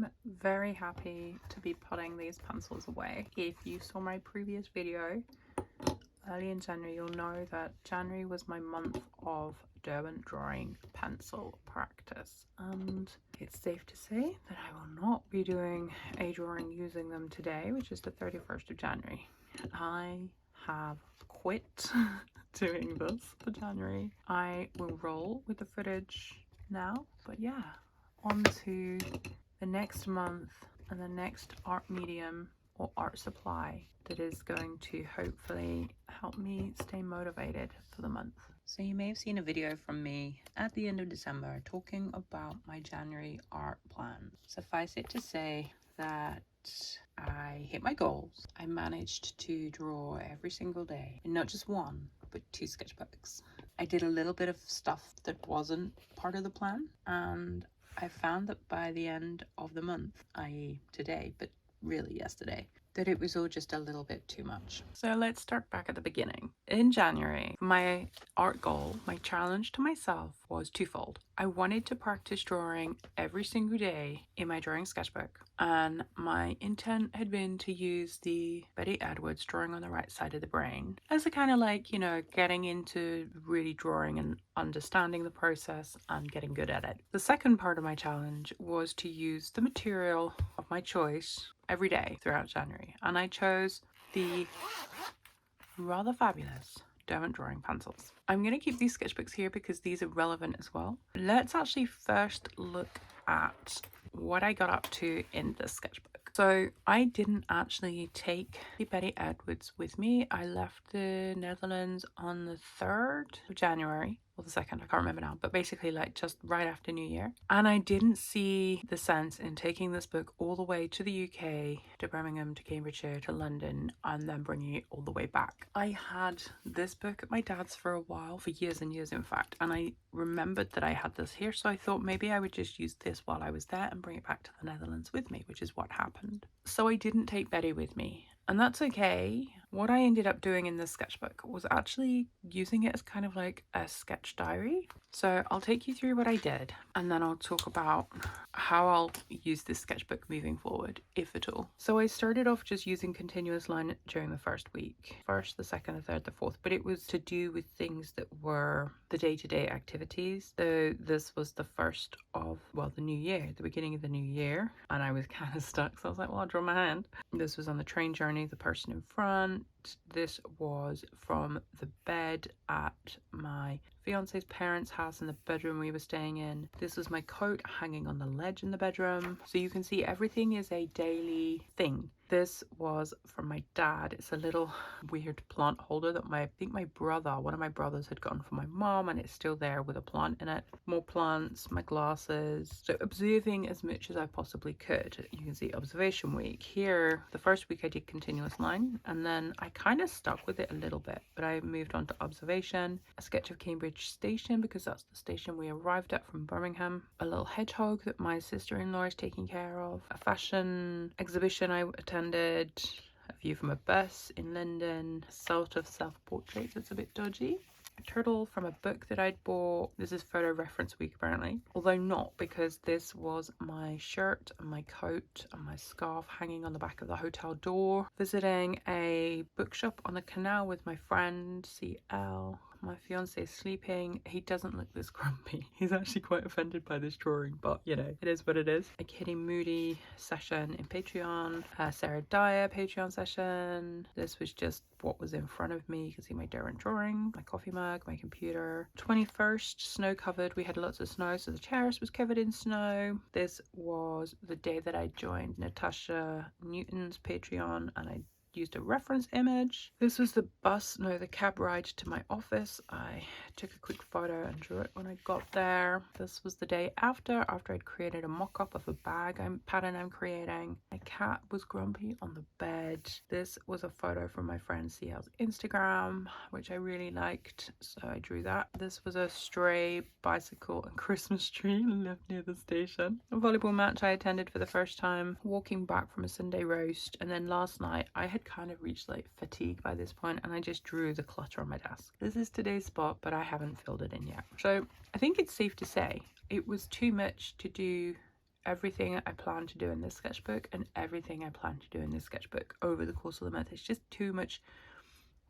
I'm very happy to be putting these pencils away. If you saw my previous video early in January, you'll know that January was my month of Derwent Drawing pencil practice, and it's safe to say that I will not be doing a drawing using them today, which is the 31st of January. I have quit doing this for January. I will roll with the footage now, but yeah, on to the next month and the next art medium or art supply that is going to hopefully help me stay motivated for the month. So you may have seen a video from me at the end of December talking about my January art plan. Suffice it to say that I hit my goals. I managed to draw every single day, and not just one, but 2 sketchbooks. I did a little bit of stuff that wasn't part of the plan, and I found that by the end of the month, i.e. today, but really yesterday, that it was all just a little bit too much. So let's start back at the beginning. In January, my art goal, my challenge to myself was twofold. I wanted to practice drawing every single day in my drawing sketchbook, and my intent had been to use the Betty Edwards drawing on the right side of the brain as a kind of like, you know, getting into really drawing and understanding the process and getting good at it. The second part of my challenge was to use the material of my choice every day throughout January, and I chose the rather fabulous Derwent Drawing pencils. I'm going to keep these sketchbooks here because these are relevant as well. Let's actually first look at what I got up to in this sketchbook. So I didn't actually take the Betty Edwards with me. I left the Netherlands on the 3rd of January, or the 2nd, I can't remember now, but basically like just right after New Year. And I didn't see the sense in taking this book all the way to the UK, to Birmingham, to Cambridgeshire, to London, and then bringing it all the way back. I had this book at my dad's for a while, for years and years in fact, and I remembered that I had this here, so I thought maybe I would just use this while I was there and bring it back to the Netherlands with me, which is what happened. So I didn't take Betty with me, and that's okay. What I ended up doing in this sketchbook was actually using it as kind of like a sketch diary. So I'll take you through what I did, and then I'll talk about how I'll use this sketchbook moving forward, if at all. So I started off just using continuous line during the first week. First, the second, the third, the fourth, but it was to do with things that were the day-to-day activities. So this was the first of, well, the new year, the beginning of the new year, and I was kind of stuck, so I was like, well, I'll draw my hand. This was on the train journey, the person in front. This was from the bed at my fiance's parents' house in the bedroom we were staying in. This was my coat hanging on the ledge in the bedroom. So you can see everything is a daily thing. This was from my dad. It's a little weird plant holder that I think my brother, one of my brothers, had gotten for my mom, and it's still there with a plant in it. More plants, my glasses. So observing as much as I possibly could. You can see observation week. Here, the first week I did continuous line, and then I kind of stuck with it a little bit, but I moved on to observation, a sketch of Cambridge Station because that's the station we arrived at from Birmingham, a little hedgehog that my sister-in-law is taking care of, a fashion exhibition I attended, a view from a bus in London, a sort of self-portrait that's a bit dodgy, a turtle from a book that I'd bought. This is photo reference week apparently, although not, because this was my shirt and my coat and my scarf hanging on the back of the hotel door. Visiting a bookshop on the canal with my friend CL. My fiance is sleeping. He doesn't look this grumpy. He's actually quite offended by this drawing, but you know, it is what it is. A Kitty Moody session in Patreon, a Sarah Dyer Patreon session. This was just what was in front of me. You can see my Derwent Drawing, my coffee mug, my computer. 21st, snow covered. We had lots of snow, so the terrace was covered in snow. This was the day that I joined Natasha Newton's Patreon, and I used a reference image. This was the cab ride to my office. I took a quick photo and drew it when I got there. This was the day after I'd created a mock-up of a bag pattern I'm creating. My cat was grumpy on the bed. This was a photo from my friend CL's Instagram, which I really liked, so I drew that. This was a stray bicycle and Christmas tree left near the station. A volleyball match I attended for the first time, walking back from a Sunday roast, and then last night I had kind of reached like fatigue by this point, and I just drew the clutter on my desk. This is today's spot, but I haven't filled it in yet. So I think it's safe to say it was too much to do everything I plan to do in this sketchbook and everything I plan to do in this sketchbook over the course of the month. It's just too much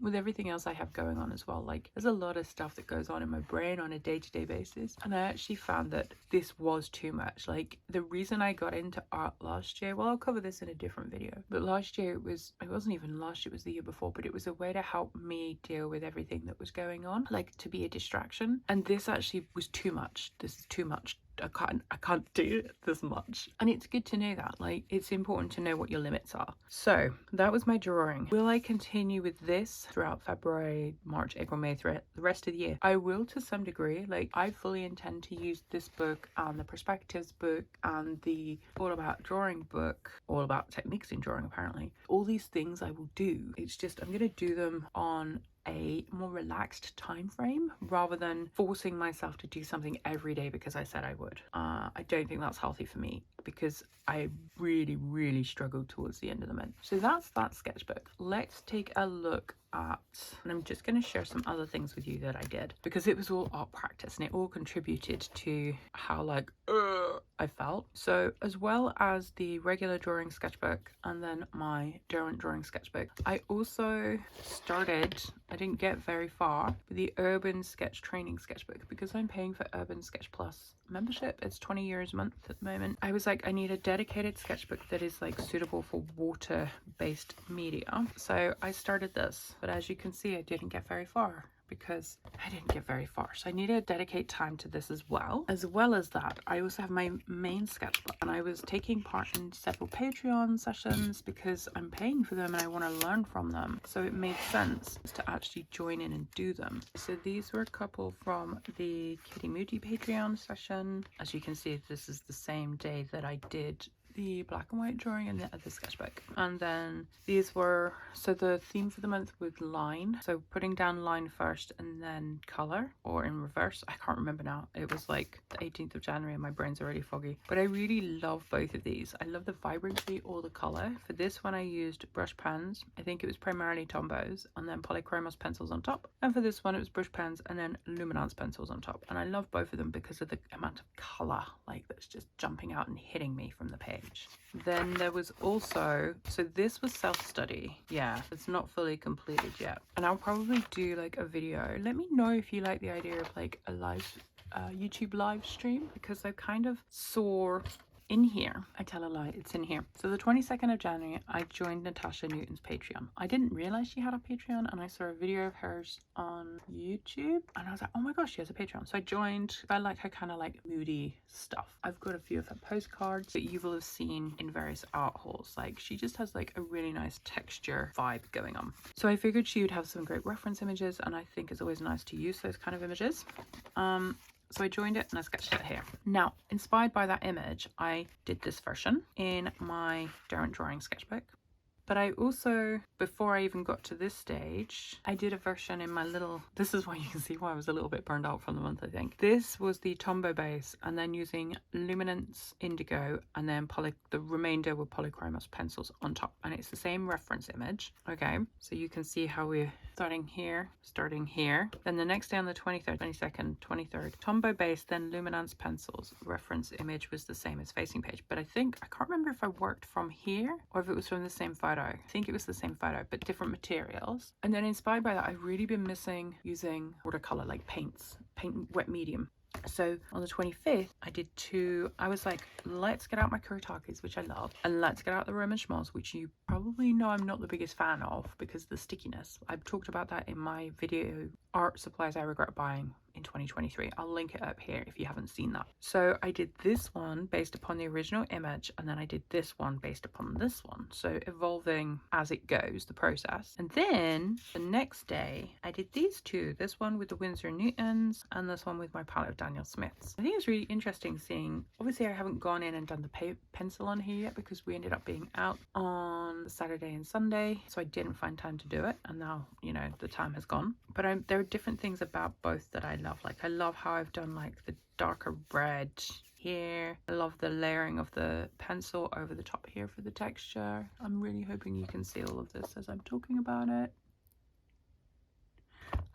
with everything else I have going on as well. Like, there's a lot of stuff that goes on in my brain on a day-to-day basis, and I actually found that this was too much. Like, the reason I got into art last year, well, I'll cover this in a different video, but last year it wasn't even last year, it was the year before, but it was a way to help me deal with everything that was going on, like to be a distraction. And this actually was too much. This is too much. I can't do this much. And it's good to know that. Like, it's important to know what your limits are. So that was my drawing. Will I continue with this throughout February, March, April, May, the rest of the year? I will, to some degree. Like, I fully intend to use this book and the perspectives book and the all about drawing book, all about techniques in drawing, apparently. All these things I will do. It's just I'm going to do them on a more relaxed time frame rather than forcing myself to do something every day because I said I would. I don't think that's healthy for me because I really struggled towards the end of the month. So that's that sketchbook. Let's take a look at, and I'm just going to share some other things with you that I did because it was all art practice and it all contributed to how like I felt. So as well as the regular drawing sketchbook and then my Derwent drawing sketchbook, I also started, I didn't get very far, with the Urban Sketch Training sketchbook because I'm paying for Urban Sketch Plus membership. It's 20 euros a month at the moment. I was like, I need a dedicated sketchbook that is like suitable for water based media. So I started this, but as you can see, I didn't get very far because I didn't get very far. So I need to dedicate time to this as well. As well as that, I also have my main sketchbook and I was taking part in several Patreon sessions because I'm paying for them and I want to learn from them. So it made sense to actually join in and do them. So these were a couple from the Kitty Moody Patreon session. As you can see, this is the same day that I did the black and white drawing and the sketchbook. And then these were, so the theme for the month was line, so putting down line first and then color, or in reverse, I can't remember now. It was like the 18th of January and my brain's already foggy, but I really love both of these. I love the vibrancy or the color. For this one I used brush pens. I think it was primarily Tombows and then polychromos pencils on top, and for this one it was brush pens and then luminance pencils on top. And I love both of them because of the amount of color like that's just jumping out and hitting me from the page. Then there was also, so this was self-study. Yeah, it's not fully completed yet. And I'll probably do like a video. Let me know if you like the idea of like a live YouTube live stream, because I kind of saw in here, I tell a lie, it's in here. So the 22nd of January, I joined Natasha Newton's Patreon. I didn't realize she had a Patreon, and I saw a video of hers on YouTube and I was like, oh my gosh, she has a Patreon. So I joined. I like her kind of like moody stuff. I've got a few of her postcards that you will have seen in various art hauls. Like, she just has like a really nice texture vibe going on. So I figured she would have some great reference images, and I think it's always nice to use those kind of images. So I joined it and I sketched it here. Now, inspired by that image, I did this version in my Derwent Drawing sketchbook. But I also, before I even got to this stage, I did a version in my little, this is why you can see why I was a little bit burned out from the month, I think. This was the Tombow base, and then using luminance indigo, and then the remainder were polychromos pencils on top. And it's the same reference image. Okay, so you can see how we're starting here. Then the next day on the 23rd, 22nd, 23rd, Tombow base, then luminance pencils. Reference image was the same as facing page. But I can't remember if I worked from here or if it was from the same photo. I think it was the same photo, but different materials. And then inspired by that, I've really been missing using watercolor, like paint wet medium. So on the 25th, I did I was like, let's get out my Kuritakis, which I love, and let's get out the Roman Schmalz, which you probably know I'm not the biggest fan of because of the stickiness. I've talked about that in my video, Art Supplies I Regret Buying in 2023. I'll link it up here if you haven't seen that. So I did this one based upon the original image, and then I did this one based upon this one. So evolving as it goes, the process. And then the next day, I did these two. This one with the Winsor Newtons and this one with my palette of Daniel Smiths. I think it's really interesting seeing, obviously I haven't gone in and done the pencil on here yet because we ended up being out on Saturday and Sunday. So I didn't find time to do it. And now, you know, the time has gone. But there are different things about both that I love. Like, I love how I've done like the darker red here. I love the layering of the pencil over the top here for the texture. I'm really hoping you can see all of this as I'm talking about it.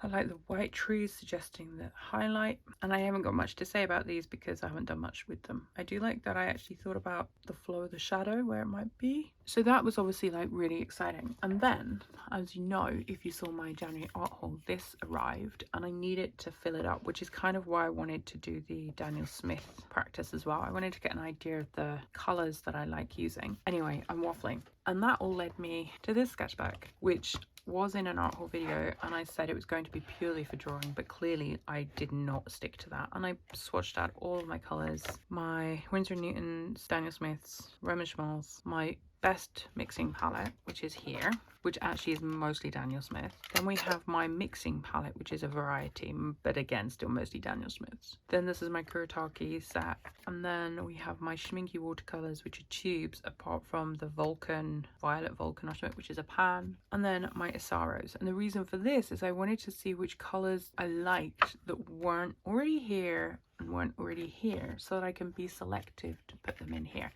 I like the white trees suggesting the highlight, and I haven't got much to say about these because I haven't done much with them. I do like that I actually thought about the flow of the shadow where it might be. So that was obviously like really exciting. And then, as you know, if you saw my January art haul, this arrived and I needed to fill it up, which is kind of why I wanted to do the Daniel Smith practice as well. I wanted to get an idea of the colors that I like using. Anyway, I'm waffling. And that all led me to this sketchbook, which was in an art haul video, and I said it was going to be purely for drawing, but clearly I did not stick to that, and I swatched out all of my colors, my Winsor & Newton's, Daniel Smith's, Roman Schmalz, my best mixing palette, which is here, which actually is mostly Daniel Smith. Then we have my mixing palette, which is a variety, but again still mostly Daniel Smith's. Then this is my Kuretake set, and then we have my Schminky watercolors, which are tubes apart from the Vulcan, Violet Vulcan or something, which is a pan, and then my Isaros. And the reason for this is I wanted to see which colors I liked that weren't already here and weren't already here, so that I can be selective to put them in here.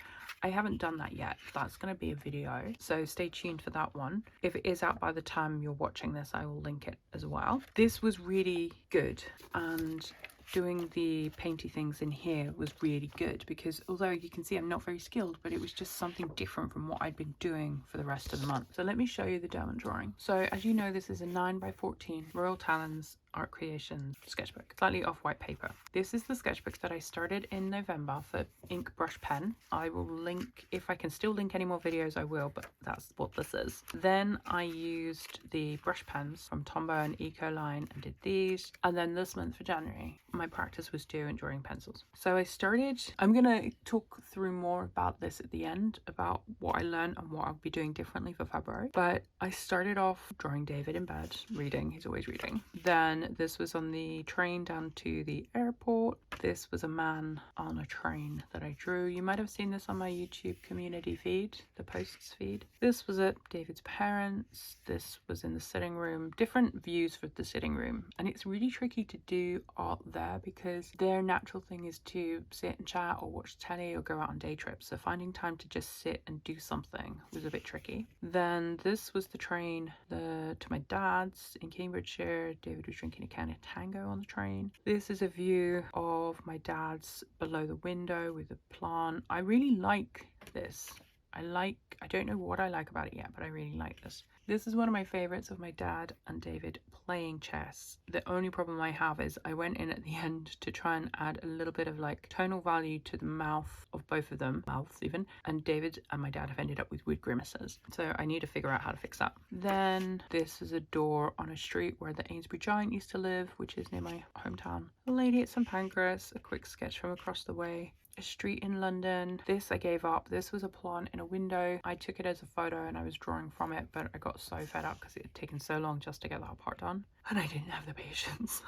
I haven't done that yet. That's going to be a video, so stay tuned for that one. If it is out by the time you're watching this, I will link it as well. This was really good, and doing the painty things in here was really good because although you can see I'm not very skilled, but it was just something different from what I'd been doing for the rest of the month. So let me show you the Derwent Drawing. So as you know, this is a 9x14 Royal Talens Art Creations sketchbook, slightly off-white paper. This is the sketchbook that I started in November for ink brush pen. I will link, if I can still link any more videos I will, but that's what this is. Then I used the brush pens from Tombow and Ecoline and did these, and then this month for January my practice was Derwent Drawing pencils. So I started, I'm gonna talk through more about this at the end, about what I learned and what I'll be doing differently for February, but I started off drawing David in bed, reading, he's always reading. Then this was on the train down to the airport. This was a man on a train that I drew. You might have seen this on my YouTube community feed, the posts feed. This was at David's parents. This was in the sitting room, different views for the sitting room. And it's really tricky to do art there because their natural thing is to sit and chat or watch telly or go out on day trips. So finding time to just sit and do something was a bit tricky. Then this was the train to my dad's in Cambridgeshire. David was drinking a can of Tango on the train. This is a view of my dad's below the window with a plant. I really like this. I don't know what I like about it yet, but I really like this. This is one of my favorites of my dad and David playing chess. The only problem I have is I went in at the end to try and add a little bit of like tonal value to the mouth of both of them, mouths even, and David and my dad have ended up with weird grimaces. So I need to figure out how to fix that. Then this is a door on a street where the Amesbury Giant used to live, which is near my hometown. A lady at St Pancras, a quick sketch from across the way. A street in London. This I gave up. This was a plant in a window. I took it as a photo and I was drawing from it, but I got so fed up because it had taken so long just to get that part done and I didn't have the patience.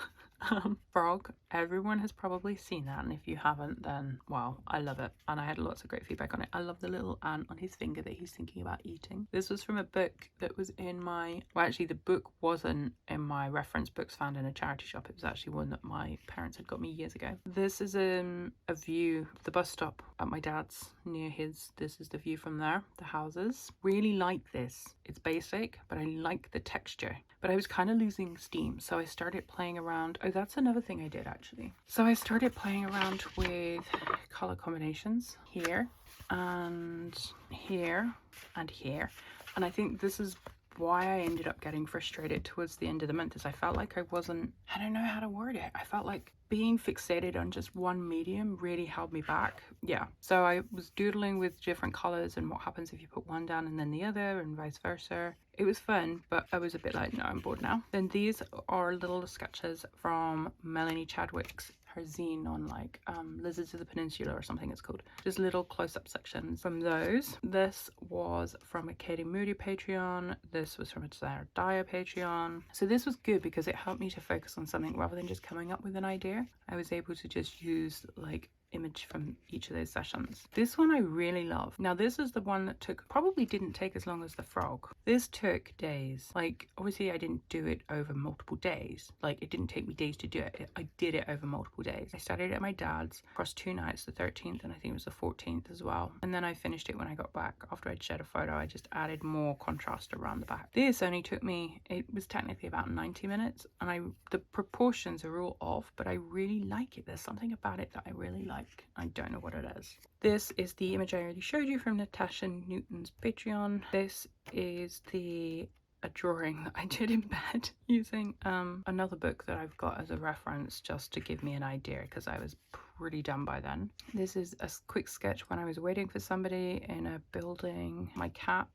Frog, everyone has probably seen that, and if you haven't, then wow, I love it, and I had lots of great feedback on it. I love the little ant on his finger that he's thinking about eating. This was from a book that was in my, well actually the book wasn't in my reference books found in a charity shop. It was actually one that my parents had got me years ago. This is a view of the bus stop at my dad's near his. This is the view from there, the houses. Really like this. It's basic, but I like the texture. But I was kind of losing steam, so I started playing around. Oh, that's another thing I did actually. So I started playing around with color combinations here and here and here. And I think this is why I ended up getting frustrated towards the end of the month, is I felt like I don't know how to word it. I felt like being fixated on just one medium really held me back. Yeah, so I was doodling with different colors and what happens if you put one down and then the other and vice versa. It was fun, but I was a bit like, no, I'm bored now. Then these are little sketches from Melanie Chadwick's, her zine on like Lizards of the Peninsula or something it's called. Just little close-up sections from those. This was from a Katie Moody Patreon. This was from a Sarah Dyer Patreon. So this was good because it helped me to focus on something rather than just coming up with an idea. I was able to just use like image from each of those sessions. This one I really love. Now this is the one that probably didn't take as long as the frog. This took days. Like obviously I didn't do it over multiple days. Like it didn't take me days to do it. I did it over multiple days. I started at my dad's across 2 nights, the 13th and I think it was the 14th as well. And then I finished it when I got back. After I'd shared a photo, I just added more contrast around the back. This only took me, it was technically about 90 minutes and the proportions are all off, but I really like it. There's something about it that I really like. I don't know what it is. This is the image I already showed you from Natasha Newton's Patreon. This is a drawing that I did in bed using another book that I've got as a reference just to give me an idea because I was pretty done by then. This is a quick sketch when I was waiting for somebody in a building. My cat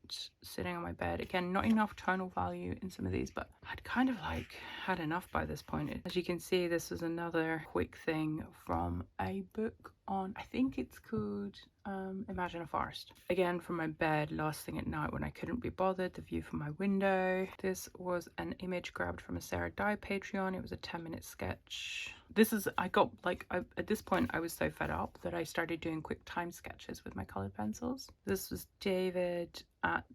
sitting on my bed. Again, not enough tonal value in some of these, but I'd kind of like had enough by this point. As you can see, this is another quick thing from a book on, I think it's called Imagine a Forest. Again, from my bed last thing at night when I couldn't be bothered, the view from my window. This was an image grabbed from a Sarah Dye Patreon. It was a 10-minute sketch. This is, at this point I was so fed up that I started doing quick time sketches with my colored pencils. This was David at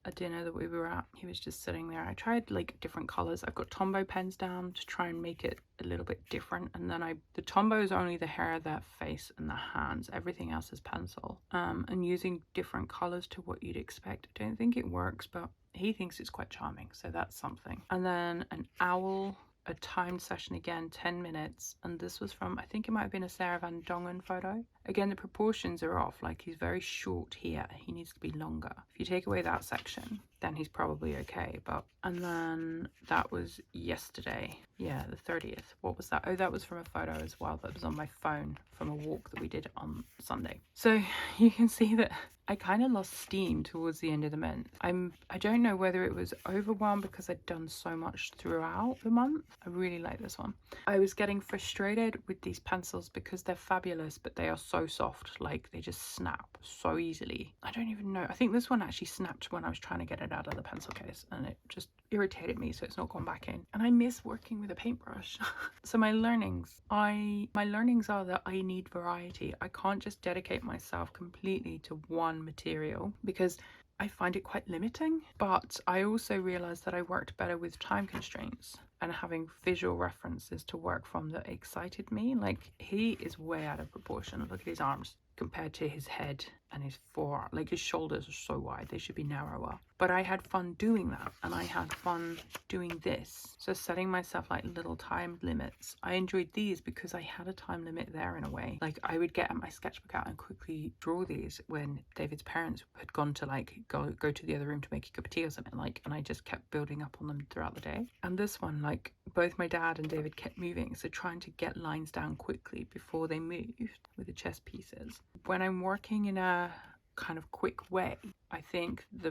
a dinner that we were at. He was just sitting there. I tried like different colors. I've got Tombow pens down to try and make it a little bit different, and then the Tombow is only the hair, the face and the hands. Everything else is pencil, and using different colors to what you'd expect. I don't think it works, but he thinks it's quite charming, so that's something. And then an owl, a timed session again, 10 minutes, and this was from, I think it might have been a Sarah Van Dongen photo. Again, the proportions are off. Like he's very short here, he needs to be longer. If you take away that section, then he's probably okay. And then that was yesterday, yeah, the 30th. What was that? Oh, that was from a photo as well that was on my phone from a walk that we did on Sunday. So you can see that I kind of lost steam towards the end of the month. I don't know whether it was overwhelmed because I'd done so much throughout the month. I really like this one. I was getting frustrated with these pencils because they're fabulous, but they are so soft. Like they just snap so easily. I don't even know. I think this one actually snapped when I was trying to get it out of the pencil case and it just irritated me, so it's not gone back in. And I miss working with a paintbrush. So my learnings are that I need variety. I can't just dedicate myself completely to one material because I find it quite limiting. But I also realized that I worked better with time constraints and having visual references to work from that excited me. Like he is way out of proportion. Look at his arms compared to his head and his forearm. Like his shoulders are so wide, they should be narrower. But I had fun doing that, and I had fun doing this. So setting myself like little time limits. I enjoyed these because I had a time limit there in a way. Like I would get my sketchbook out and quickly draw these when David's parents had gone to like go to the other room to make a cup of tea or something, like, and I just kept building up on them throughout the day. And this one, like both my dad and David kept moving, so trying to get lines down quickly before they moved with the chess pieces. When I'm working in a kind of quick way, I think the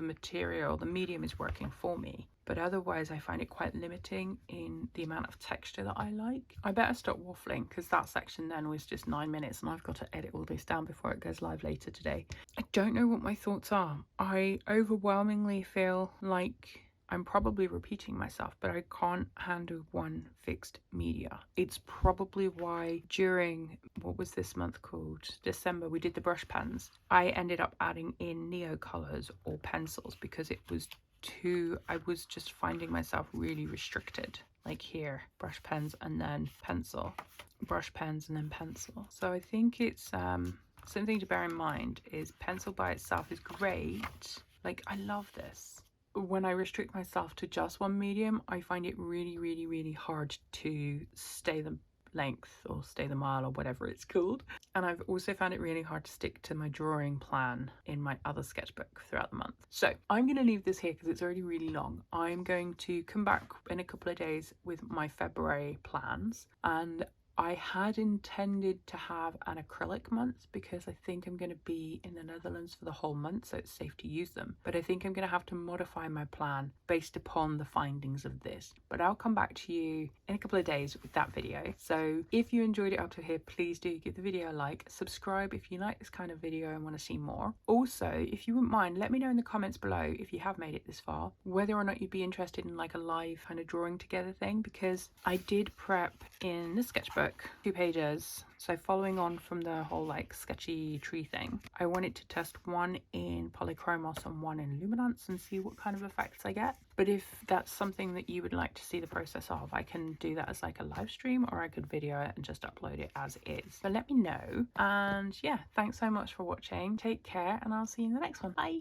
medium is working for me, but otherwise I find it quite limiting in the amount of texture that I like. I better stop waffling because that section then was just 9 minutes and I've got to edit all this down before it goes live later today. I don't know what my thoughts are. I overwhelmingly feel like I'm probably repeating myself, but I can't handle one fixed media. It's probably why during, what was this month called? December, we did the brush pens. I ended up adding in neo colors or pencils because I was just finding myself really restricted. Like here, brush pens and then pencil, brush pens and then pencil. So I think it's something to bear in mind is pencil by itself is great. Like I love this. When I restrict myself to just one medium, I find it really, really, really hard to stay the length or stay the mile or whatever it's called. And I've also found it really hard to stick to my drawing plan in my other sketchbook throughout the month. So I'm going to leave this here because it's already really long. I'm going to come back in a couple of days with my February plans, and I had intended to have an acrylic month because I think I'm going to be in the Netherlands for the whole month, so it's safe to use them. But I think I'm going to have to modify my plan based upon the findings of this. But I'll come back to you in a couple of days with that video. So if you enjoyed it up to here, please do give the video a like, subscribe if you like this kind of video and want to see more. Also, if you wouldn't mind, let me know in the comments below if you have made it this far, whether or not you'd be interested in like a live kind of drawing together thing, because I did prep in this sketchbook sketchbook, 2 pages. So following on from the whole like sketchy tree thing, I wanted to test one in polychromos and one in luminance and see what kind of effects I get. But if that's something that you would like to see the process of, I can do that as like a live stream, or I could video it and just upload it as is. So let me know. And yeah, thanks so much for watching. Take care, and I'll see you in the next one. Bye.